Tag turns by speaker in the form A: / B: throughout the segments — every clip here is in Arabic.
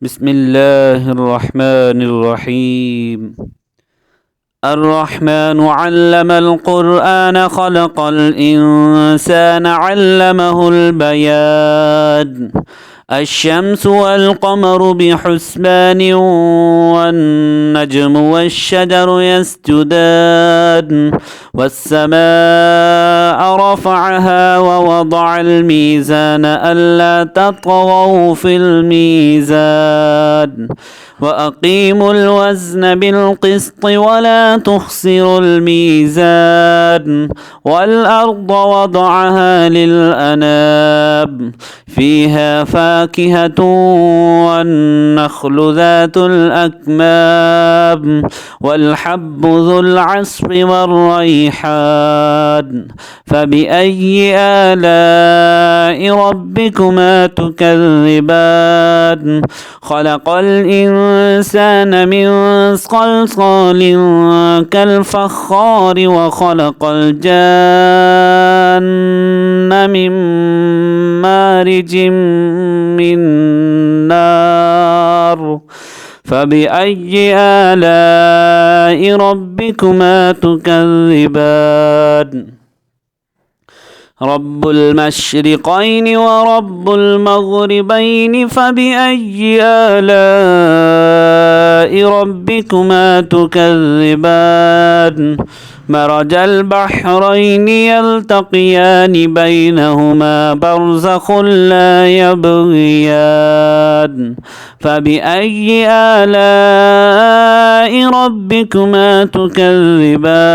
A: بسم الله الرحمن الرحيم. الرحمن علم القرآن خلق الإنسان علمه البيان. الشمس والقمر بحسبان والنجم والشجر يسجدان والسماء رفعها ووضع الميزان ألا تطغوا في الميزان وأقيموا الوزن بالقسط ولا تخسروا الميزان والأرض وضعها للأنام فيها فاكهة والنخل ذات الأكمام والحب ذو العصف والريحان فبأي آلاء ربكما تكذبان خلق الإنسان من صلصال كالفخار وخلق الجان من مارج من نار فبأي آلاء ربكما تكذبان رب المشرقين ورب المغربين فبأي آلاء ربكما تكذبان مرج البحرين يلتقيان بينهما برزخ لا يبغيان فبأي آلاء ربكما تكذبان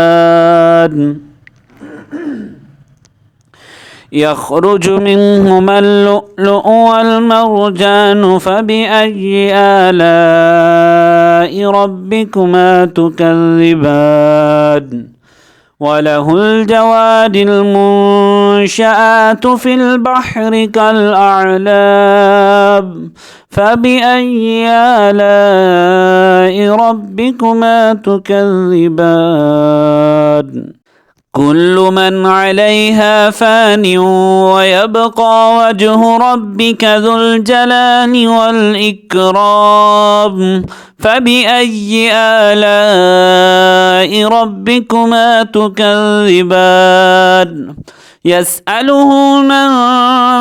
A: يخرج منهما اللؤلؤ والمرجان فبأي آلاء ربكما تكذبان وله الجواد المنشآت في البحر كالأعلام فبأي آلاء ربكما تكذبان كل من عليها فان ويبقى وجه ربك ذو الجلال والإكرام فبأي آلاء ربكما تكذبان يسأله من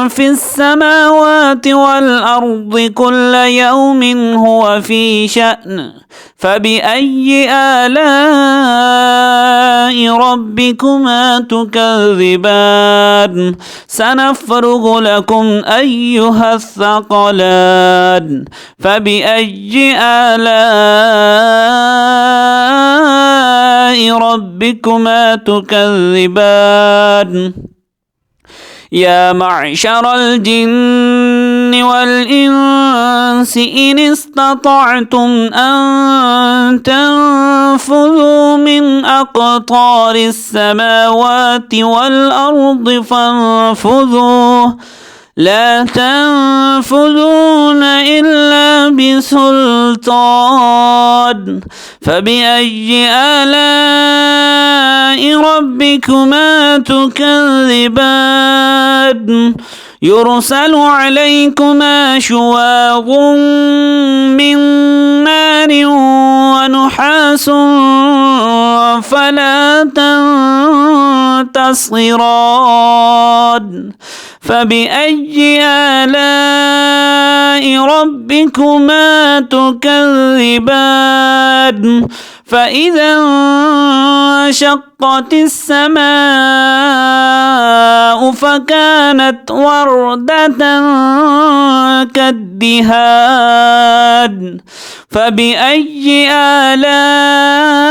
A: في السماوات والأرض كل يوم هو في شأن فبأي آلاء ربكما تكذبان سنفرغ لكم أيها الثقلان فبأي آلاء ربكما تكذبان يا معشر الجن والإنس إن استطعتم أن تنفذوا من أقطار السماوات والأرض فانفذوا لا تنفذون إلا بسلطان فبأي آلاء ربكما تكذبان يرسل عليكما شواظ من نار ونحاس فلا تنتصران فبأي آلاء ربكما تكذبان فإذا انشقت السماء فكانت وردة كالدهان فبأي آلاء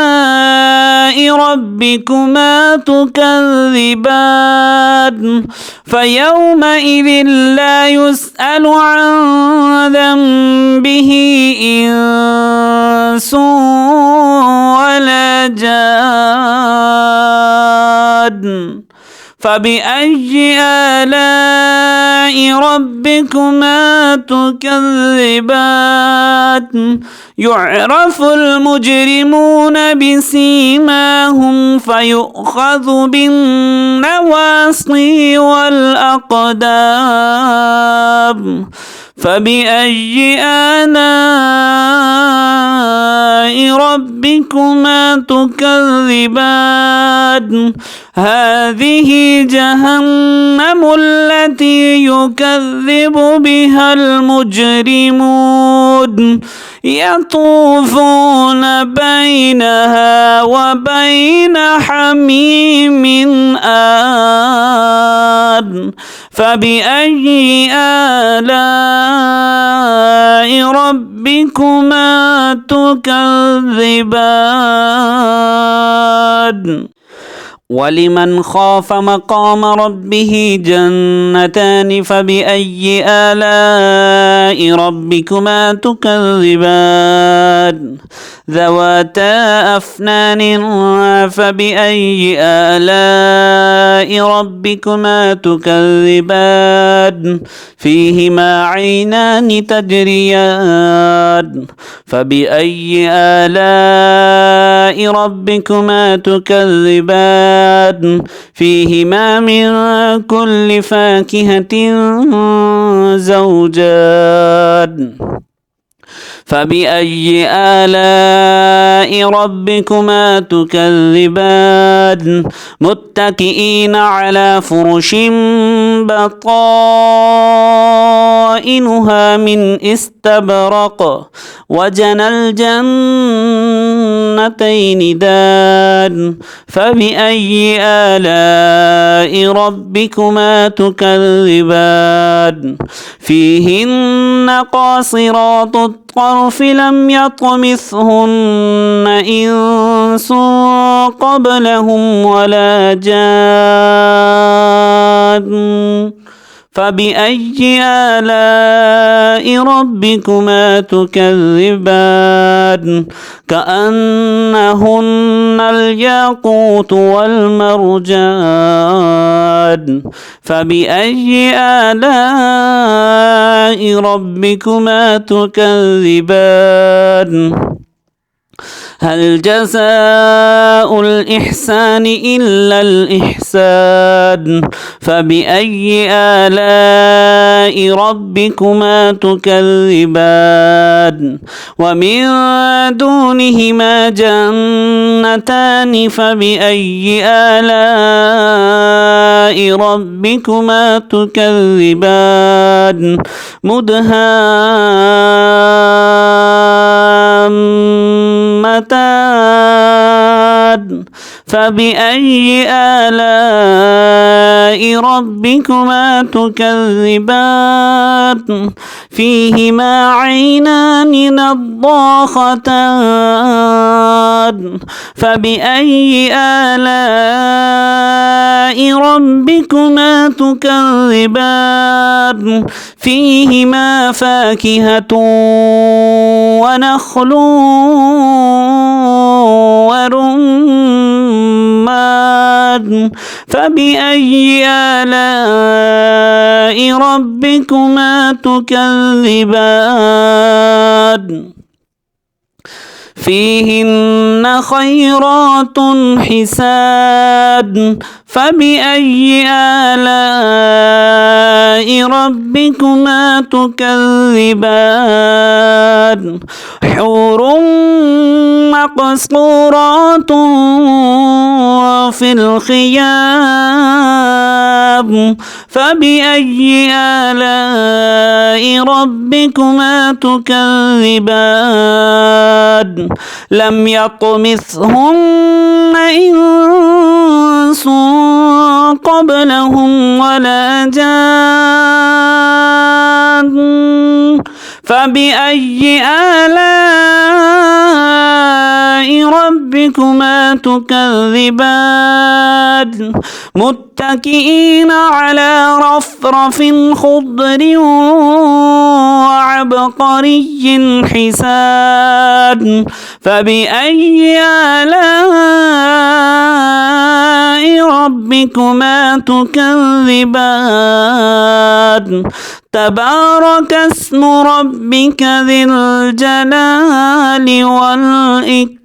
A: ربكما تكذبان فيومئذ لا يسأل عن ذنبه إنس ولا جان فبأي آلاء ربكما تكذبان يعرف المجرمون بسيماهم فيؤخذ بالنواصي والأقدام فبأي آلاء ربكما تكذبان هذه جهنم التي يكذب بها المجرمون يطوفون بينها وبين حميم آن فبأي آلاء ربكما تكذبان ولمن خاف مقام ربه جنتان فبأي آلاء ربكما تكذبان ذواتا أفنان فبأي آلاء ربكما تكذبان فيهما عينان تجريان فبأي آلاء ربكما تكذبان فيهما من كل فاكهة زوجان فبأي آلاء ربكما تكذبان متكئين على فرش بطائنها من استبرق وجنى الجنتين دان فبأي آلاء ربكما تكذبان فيهن قاصرات الطرف لم يطمثهن إنس قبلهم ولا جان فبأي آلاء ربكما تكذبان كأنهن الياقوت والمرجان فبأي آلاء ربكما تكذبان هل جزاء الإحسان إلا الإحسان فبأي آلاء ربكما تكذبان ومن دونهما جنتان فبأي آلاء ربكما تكذبان مدهامتان فبأي آلاء ربكما تكذبان فيهما عينان نضاختان فبأي آلاء ربكما تكذبان فيهما فاكهة ونخل ورمان فبأي آلاء ربكما تكذبان فيهن خيرات حسان فبأي آلاء ربكما تكذبان حور مقصورات في الخيام فبأي آلاء ربكما تكذبان لم يطمثهن إنس قبلهم ولا جان فبأي آلاء ربكما تكذبان متكئين على رفرف خضر وعبقري حسان فبأي آلاء ربكما تكذبان تبارك اسم ربك ذي الجلال والإكرام.